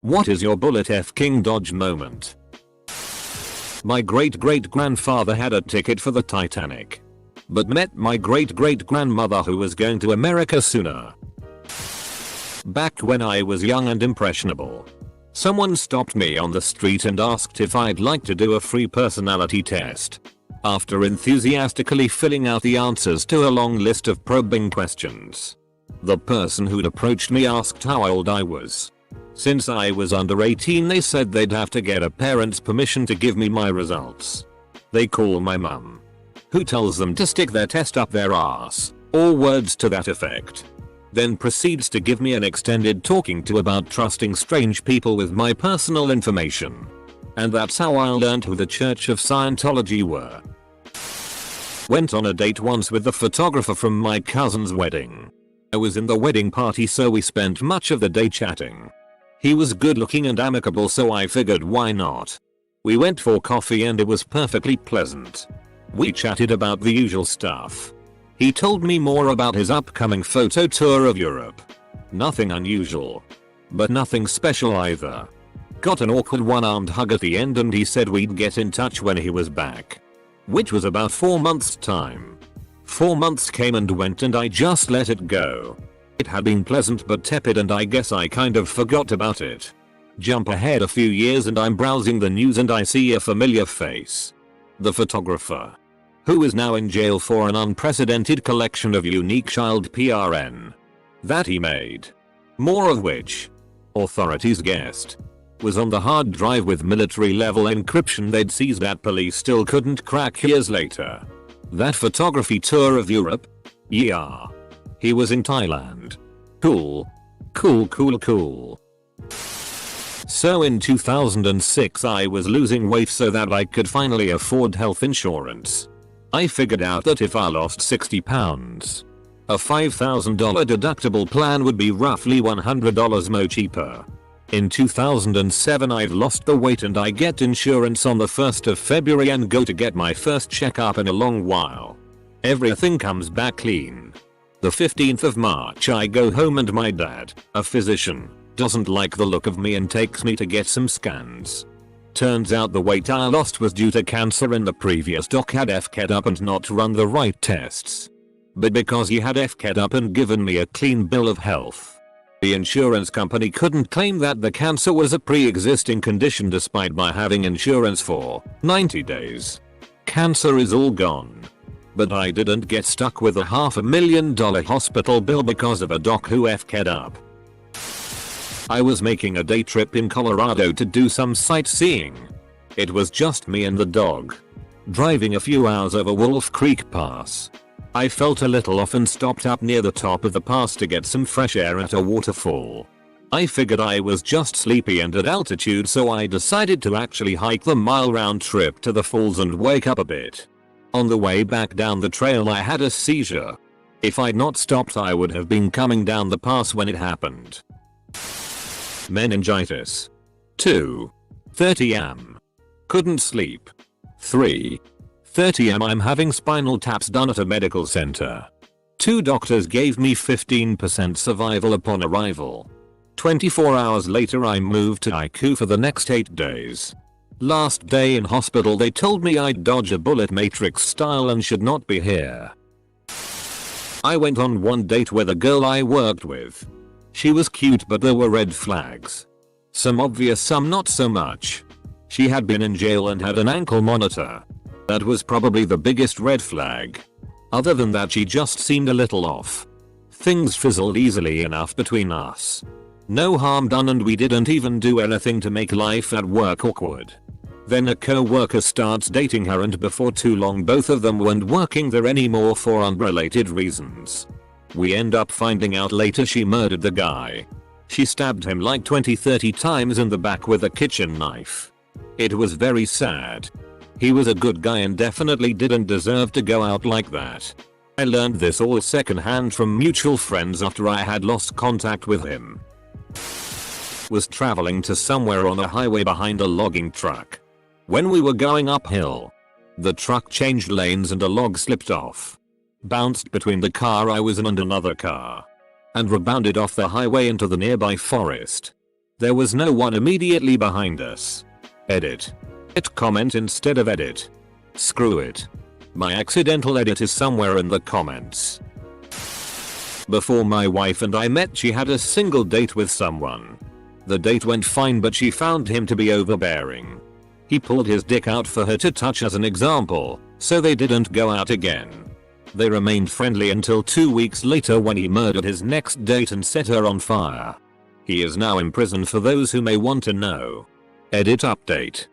What is your bullet F King Dodge moment? My great-great-grandfather had a ticket for the Titanic, but met my great-great-grandmother who was going to America sooner. Back when I was young and impressionable, someone stopped me on the street and asked if I'd like to do a free personality test. After enthusiastically filling out the answers to a long list of probing questions, the person who'd approached me asked how old I was. Since I was under 18, they said they'd have to get a parent's permission to give me my results. They call my mum, who tells them to stick their test up their ass, or words to that effect. Then proceeds to give me an extended talking to about trusting strange people with my personal information. And that's how I learned who the Church of Scientology were. Went on a date once with the photographer from my cousin's wedding. I was in the wedding party, so we spent much of the day chatting. He was good looking and amicable, so I figured why not. We went for coffee and it was perfectly pleasant. We chatted about the usual stuff. He told me more about his upcoming photo tour of Europe. Nothing unusual, but nothing special either. Got an awkward one-armed hug at the end and he said we'd get in touch when he was back, which was about 4 months time. 4 months came and went and I just let it go. It had been pleasant but tepid and I guess I kind of forgot about it. Jump ahead a few years and I'm browsing the news and I see a familiar face. The photographer, who is now in jail for an unprecedented collection of unique child PRN that he made. More of which, authorities guessed, was on the hard drive with military level encryption they'd seized that police still couldn't crack years later. That photography tour of Europe? Yeah. He was in Thailand. Cool. Cool. So in 2006 I was losing weight so that I could finally afford health insurance. I figured out that if I lost 60 pounds, a $5,000 deductible plan would be roughly $100 more cheaper. In 2007 I've lost the weight and I get insurance on the 1st of February and go to get my first checkup in a long while. Everything comes back clean. The 15th of March I go home and my dad, a physician, doesn't like the look of me and takes me to get some scans. Turns out the weight I lost was due to cancer and the previous doc had FK'd up and not run the right tests. But because he had FK'd up and given me a clean bill of health, the insurance company couldn't claim that the cancer was a pre-existing condition despite my having insurance for 90 days. Cancer is all gone. But I didn't get stuck with a $500,000 hospital bill because of a doc who FK'd up. I was making a day trip in Colorado to do some sightseeing. It was just me and the dog. Driving a few hours over Wolf Creek Pass. I felt a little off and stopped up near the top of the pass to get some fresh air at a waterfall. I figured I was just sleepy and at altitude, so I decided to actually hike the mile round trip to the falls and wake up a bit. On the way back down the trail I had a seizure. If I'd not stopped I would have been coming down the pass when it happened. Meningitis. 2. 30 am. Couldn't sleep. 3. 30 am. I'm having spinal taps done at a medical center. 2 doctors gave me 15% survival upon arrival. 24 hours later I moved to ICU for the next 8 days. Last day in hospital they told me I'd dodge a bullet Matrix style and should not be here. I went on one date with a girl I worked with. She was cute but there were red flags. Some obvious, some not so much. She had been in jail and had an ankle monitor. That was probably the biggest red flag. Other than that she just seemed a little off. Things fizzled easily enough between us. No harm done and we didn't even do anything to make life at work awkward. Then a co-worker starts dating her and before too long both of them weren't working there anymore for unrelated reasons. We end up finding out later she murdered the guy. She stabbed him like 20-30 times in the back with a kitchen knife. It was very sad. He was a good guy and definitely didn't deserve to go out like that. I learned this all secondhand from mutual friends after I had lost contact with him. Was traveling to somewhere on a highway behind a logging truck. When we were going uphill, the truck changed lanes and a log slipped off. Bounced between the car I was in and another car. And rebounded off the highway into the nearby forest. There was no one immediately behind us. Edit. Hit comment instead of edit. Screw it. My accidental edit is somewhere in the comments. Before my wife and I met, she had a single date with someone. The date went fine, but she found him to be overbearing. He pulled his dick out for her to touch as an example, so they didn't go out again. They remained friendly until 2 weeks later when he murdered his next date and set her on fire. He is now in prison for those who may want to know. Edit update.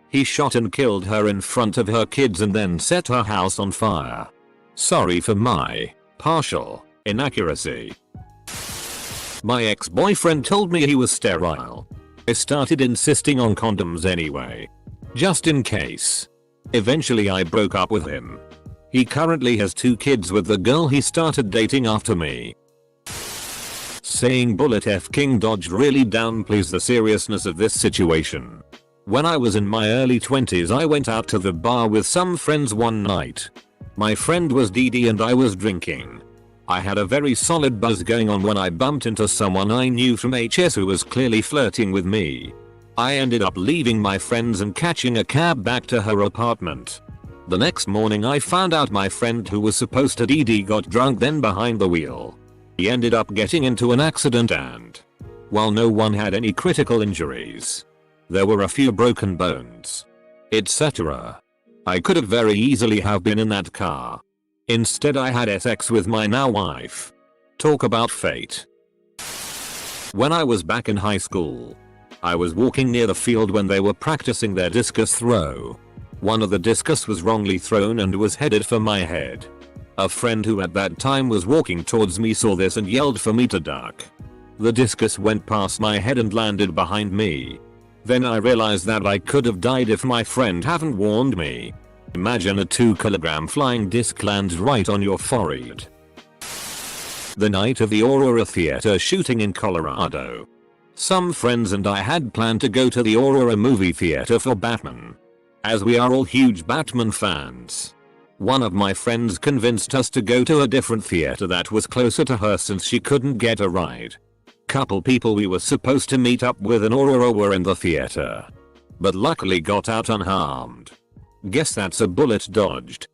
He shot and killed her in front of her kids and then set her house on fire. Sorry for my partial inaccuracy. My ex-boyfriend told me he was sterile. I started insisting on condoms anyway, just in case. Eventually I broke up with him. He currently has 2 kids with the girl he started dating after me. Saying bullet F King dodged really downplays the seriousness of this situation. When I was in my early 20s, I went out to the bar with some friends one night. My friend was DD and I was drinking. I had a very solid buzz going on when I bumped into someone I knew from HS who was clearly flirting with me. I ended up leaving my friends and catching a cab back to her apartment. The next morning I found out my friend who was supposed to DD got drunk then behind the wheel. He ended up getting into an accident and, while no one had any critical injuries, there were a few broken bones, etc. I could have very easily have been in that car. Instead I had sex with my now wife. Talk about fate. When I was back in high school, I was walking near the field when they were practicing their discus throw. One of the discus was wrongly thrown and was headed for my head. A friend who at that time was walking towards me saw this and yelled for me to duck. The discus went past my head and landed behind me. Then I realized that I could have died if my friend hadn't warned me. Imagine a 2 kg flying disc lands right on your forehead. The night of the Aurora Theater shooting in Colorado. Some friends and I had planned to go to the Aurora movie theater for Batman, as we are all huge Batman fans. One of my friends convinced us to go to a different theater that was closer to her since she couldn't get a ride. Couple people we were supposed to meet up with in Aurora were in the theater, but luckily got out unharmed. Guess that's a bullet dodged.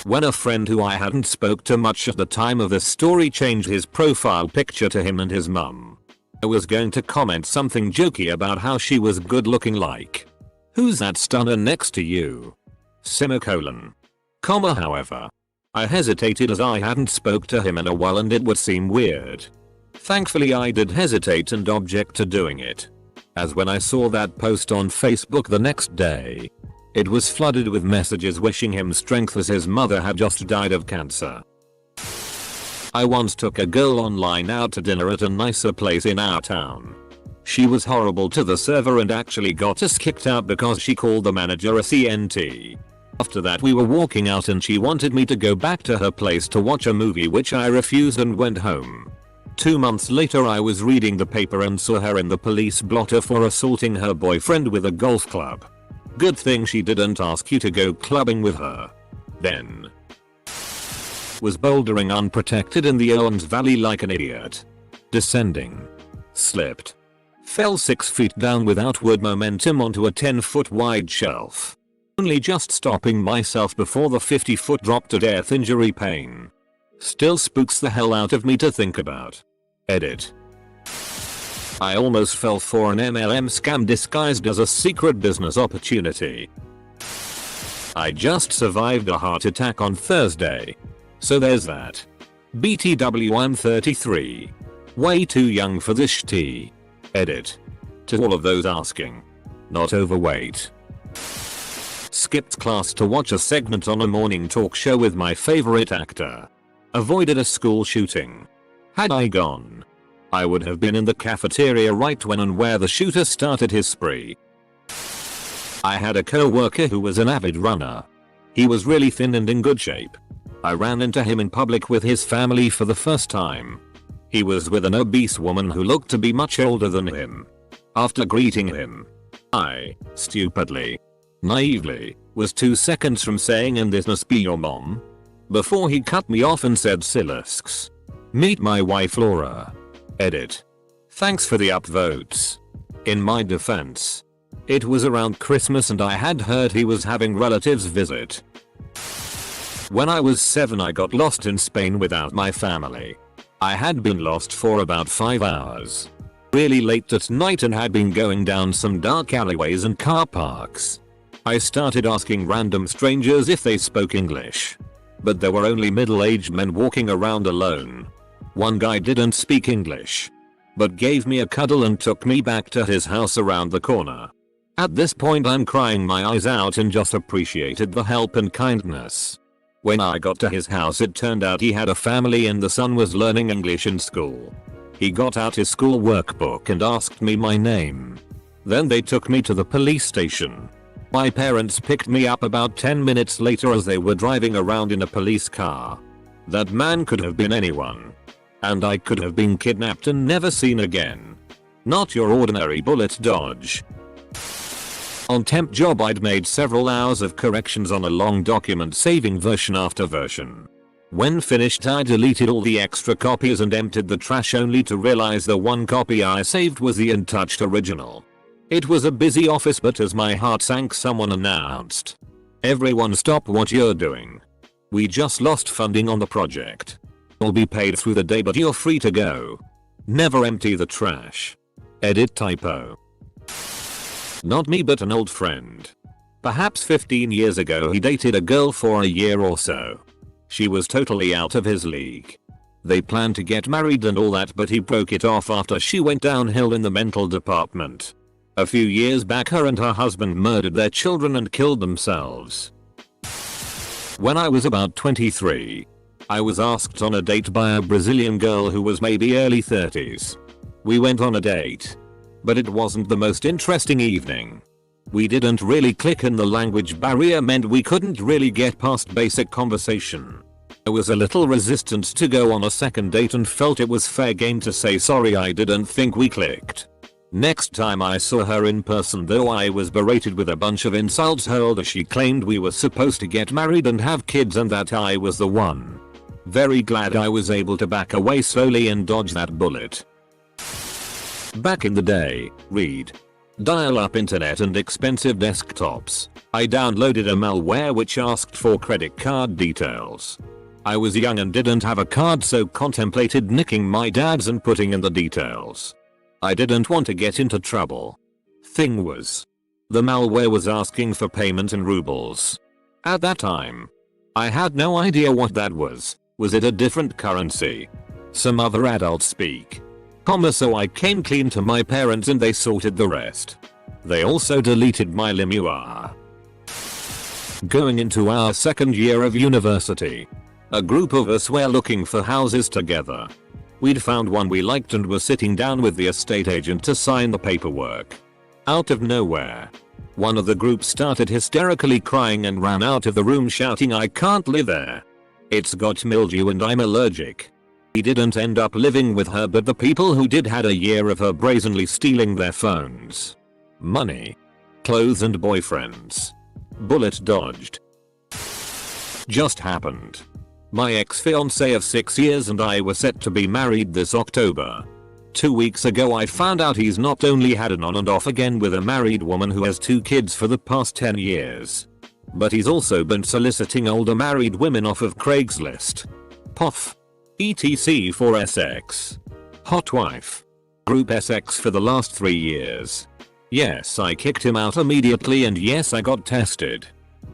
When a friend who I hadn't spoke to much at the time of the story changed his profile picture to him and his mum, I was going to comment something jokey about how she was good looking, like, "Who's that stunner next to you?" Semicolon. Comma, however, I hesitated as I hadn't spoke to him in a while and it would seem weird. Thankfully I did hesitate and object to doing it, as when I saw that post on Facebook the next day, it was flooded with messages wishing him strength as his mother had just died of cancer. I once took a girl online out to dinner at a nicer place in our town. She was horrible to the server and actually got us kicked out because she called the manager a CNT. After that we were walking out and she wanted me to go back to her place to watch a movie, which I refused and went home. 2 months later I was reading the paper and saw her in the police blotter for assaulting her boyfriend with a golf club. Good thing she didn't ask you to go clubbing with her. Then was bouldering unprotected in the Owens Valley like an idiot. Descending. Slipped. Fell 6 feet down with outward momentum onto a 10-foot wide shelf. Only just stopping myself before the 50-foot drop to death injury pain. Still spooks the hell out of me to think about. Edit. I almost fell for an MLM scam disguised as a secret business opportunity. I just survived a heart attack on Thursday. So there's that. BTW, I'm 33. Way too young for this shit. Edit. To all of those asking. Not overweight. Skipped class to watch a segment on a morning talk show with my favorite actor. Avoided a school shooting. Had I gone, I would have been in the cafeteria right when and where the shooter started his spree. I had a co-worker who was an avid runner. He was really thin and in good shape. I ran into him in public with his family for the first time. He was with an obese woman who looked to be much older than him. After greeting him, I, stupidly, naively, was 2 seconds from saying, "And this must be your mom?" before he cut me off and said, "Silisks. Meet my wife Laura." Edit. Thanks for the upvotes. In my defense, it was around Christmas and I had heard he was having relatives visit. When I was 7 I got lost in Spain without my family. I had been lost for about 5 hours. Really late at night and had been going down some dark alleyways and car parks. I started asking random strangers if they spoke English. But there were only middle-aged men walking around alone. One guy didn't speak English, but gave me a cuddle and took me back to his house around the corner. At this point I'm crying my eyes out and just appreciated the help and kindness. When I got to his house it turned out he had a family and the son was learning English in school. He got out his school workbook and asked me my name. Then they took me to the police station. My parents picked me up about 10 minutes later as they were driving around in a police car. That man could have been anyone. And I could have been kidnapped and never seen again. Not your ordinary bullet dodge. On temp job I'd made several hours of corrections on a long document saving version after version. When finished I deleted all the extra copies and emptied the trash only to realize the one copy I saved was the untouched original. It was a busy office but as my heart sank someone announced, "Everyone stop what you're doing. We just lost funding on the project. You'll be paid through the day but you're free to go. Never empty the trash." Edit typo. Not me but an old friend. Perhaps 15 years ago he dated a girl for a year or so. She was totally out of his league. They planned to get married and all that but he broke it off after she went downhill in the mental department. A few years back her and her husband murdered their children and killed themselves. When I was about 23, I was asked on a date by a Brazilian girl who was maybe early 30s. We went on a date. But it wasn't the most interesting evening. We didn't really click and the language barrier meant we couldn't really get past basic conversation. I was a little resistant to go on a second date and felt it was fair game to say sorry I didn't think we clicked. Next time I saw her in person though I was berated with a bunch of insults hurled as she claimed we were supposed to get married and have kids and that I was the one. Very glad I was able to back away slowly and dodge that bullet. Back in the day, read. Dial-up internet and expensive desktops. I downloaded a malware which asked for credit card details. I was young and didn't have a card so contemplated nicking my dad's and putting in the details. I didn't want to get into trouble. Thing was, the malware was asking for payment in rubles. At that time, I had no idea what that was. Was it a different currency? Some other adult speak. So I came clean to my parents and they sorted the rest. They also deleted my LimeWire. Going into our second year of university, a group of us were looking for houses together. We'd found one we liked and were sitting down with the estate agent to sign the paperwork. Out of nowhere, one of the group started hysterically crying and ran out of the room shouting, "I can't live there. It's got mildew and I'm allergic." He didn't end up living with her but the people who did had a year of her brazenly stealing their phones, money, clothes and boyfriends. Bullet dodged. Just happened. My ex-fiancé of 6 years and I were set to be married this October. 2 weeks ago I found out he's not only had an on and off again with a married woman who has 2 kids for the past 10 years, but he's also been soliciting older married women off of Craigslist. POF. ETC for SX. Hot wife. Group SX for the last 3 years. Yes, I kicked him out immediately and yes, I got tested.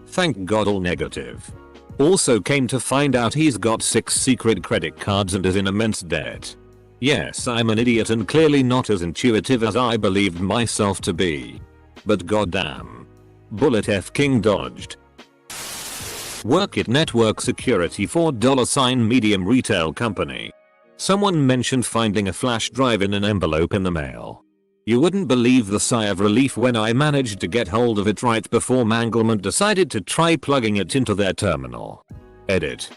Thank God all negative. Also came to find out he's got 6 secret credit cards and is in immense debt. Yes, I'm an idiot and clearly not as intuitive as I believed myself to be. But goddamn. Bullet F King dodged. Work at network security for $medium retail company. Someone mentioned finding a flash drive in an envelope in the mail. You wouldn't believe the sigh of relief when I managed to get hold of it right before Manglement decided to try plugging it into their terminal. Edit.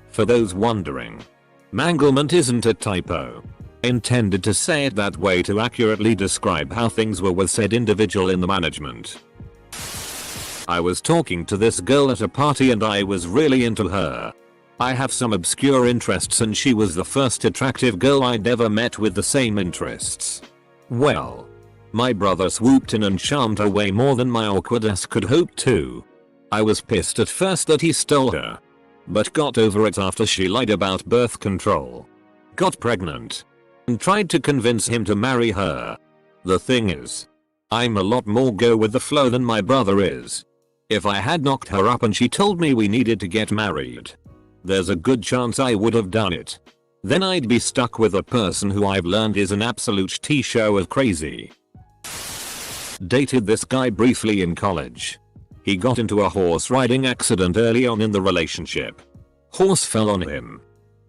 For those wondering, Manglement isn't a typo. Intended to say it that way to accurately describe how things were with said individual in the management. I was talking to this girl at a party and I was really into her. I have some obscure interests and she was the first attractive girl I'd ever met with the same interests. Well, my brother swooped in and charmed her way more than my awkwardness could hope to. I was pissed at first that he stole her, but got over it after she lied about birth control, got pregnant, and tried to convince him to marry her. The thing is, I'm a lot more go with the flow than my brother is. If I had knocked her up and she told me we needed to get married, there's a good chance I would have done it. Then I'd be stuck with a person who I've learned is an absolute T-show of crazy. Dated this guy briefly in college. He got into a horse riding accident early on in the relationship. Horse fell on him,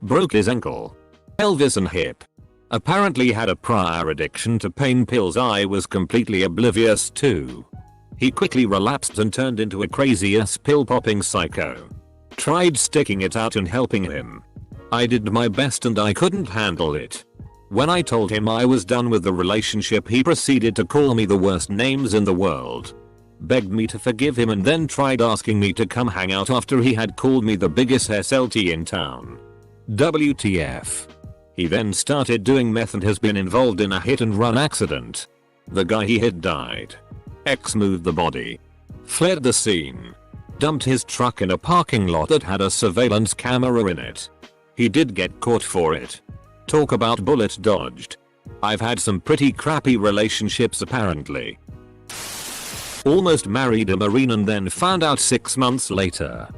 broke his ankle, pelvis and hip. Apparently had a prior addiction to pain pills I was completely oblivious to. He quickly relapsed and turned into a crazy-ass pill-popping psycho. Tried sticking it out and helping him. I did my best and I couldn't handle it. When I told him I was done with the relationship, he proceeded to call me the worst names in the world. Begged me to forgive him and then tried asking me to come hang out after he had called me the biggest SLT in town. WTF. He then started doing meth and has been involved in a hit and run accident. The guy he hit died. X moved the body, fled the scene, dumped his truck in a parking lot that had a surveillance camera in it. He did get caught for it. Talk about bullet dodged. I've had some pretty crappy relationships apparently. Almost married a Marine and then found out 6 months later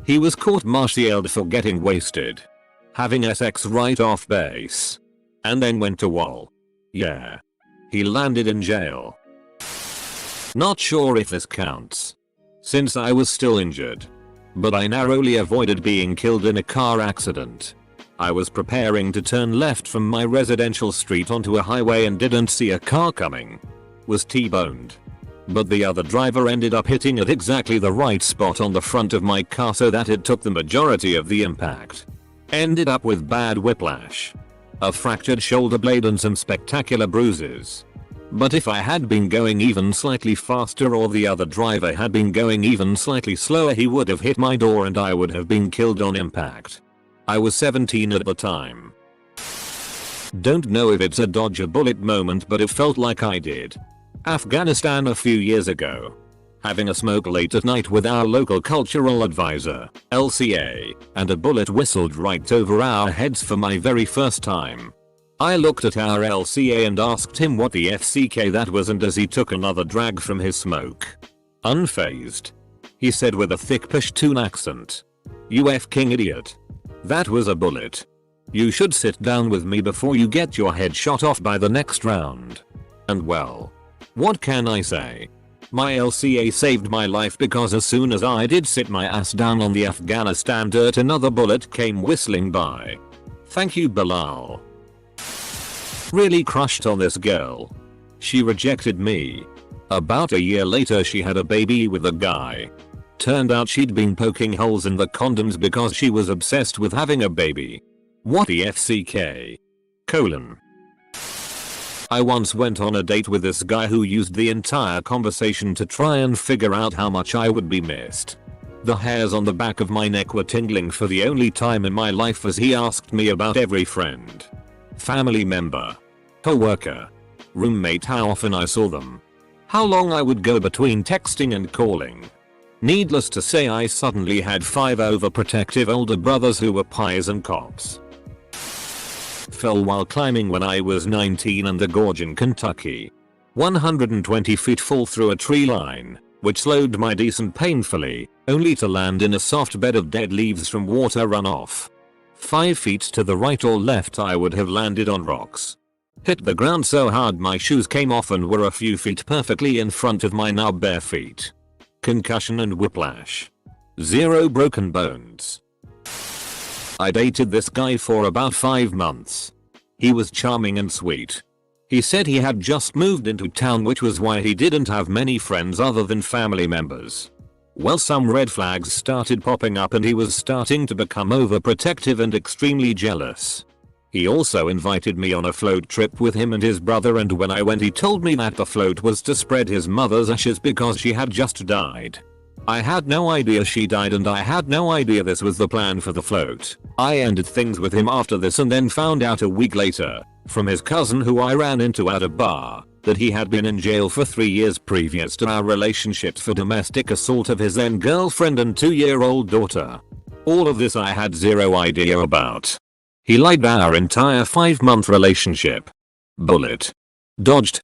he was court-martialed for getting wasted, having sex right off base, and then went to wall. Yeah. He landed in jail. Not sure if this counts, since I was still injured, but I narrowly avoided being killed in a car accident. I was preparing to turn left from my residential street onto a highway and didn't see a car coming. Was T-boned. But the other driver ended up hitting at exactly the right spot on the front of my car so that it took the majority of the impact. Ended up with bad whiplash, a fractured shoulder blade and some spectacular bruises. But if I had been going even slightly faster or the other driver had been going even slightly slower, he would have hit my door and I would have been killed on impact. I was 17 at the time. Don't know if it's a dodge a bullet moment, but it felt like I did. Afghanistan a few years ago. Having a smoke late at night with our local cultural advisor, LCA, and a bullet whistled right over our heads for my very first time. I looked at our LCA and asked him what the FCK that was, and as he took another drag from his smoke, unfazed, he said with a thick Pashtun accent, "You f-king idiot. That was a bullet. You should sit down with me before you get your head shot off by the next round." And well, what can I say? My LCA saved my life because as soon as I did sit my ass down on the Afghanistan dirt, another bullet came whistling by. Thank you, Bilal. Really crushed on this girl. She rejected me. About a year later she had a baby with a guy. Turned out she'd been poking holes in the condoms because she was obsessed with having a baby. What the FCK? I once went on a date with this guy who used the entire conversation to try and figure out how much I would be missed. The hairs on the back of my neck were tingling for the only time in my life as he asked me about every friend, family member, co-worker, roommate, how often I saw them, how long I would go between texting and calling. Needless to say, I suddenly had 5 overprotective older brothers who were pies and cops. Fell while climbing when I was 19 in the gorge in Kentucky. 120 feet fall through a tree line, which slowed my descent painfully, only to land in a soft bed of dead leaves from water runoff. 5 feet to the right or left I would have landed on rocks. Hit the ground so hard my shoes came off and were a few feet perfectly in front of my now bare feet. Concussion and whiplash. 0 broken bones. I dated this guy for about 5 months. He was charming and sweet. He said he had just moved into town, which was why he didn't have many friends other than family members. Well, some red flags started popping up and he was starting to become overprotective and extremely jealous. He also invited me on a float trip with him and his brother, and when I went he told me that the float was to spread his mother's ashes because she had just died. I had no idea she died and I had no idea this was the plan for the float. I ended things with him after this and then found out a week later, from his cousin who I ran into at a bar, that he had been in jail for 3 years previous to our relationships for domestic assault of his then girlfriend and 2-year-old daughter. All of this I had zero idea about. He lied our entire 5-month relationship. Bullet. Dodged.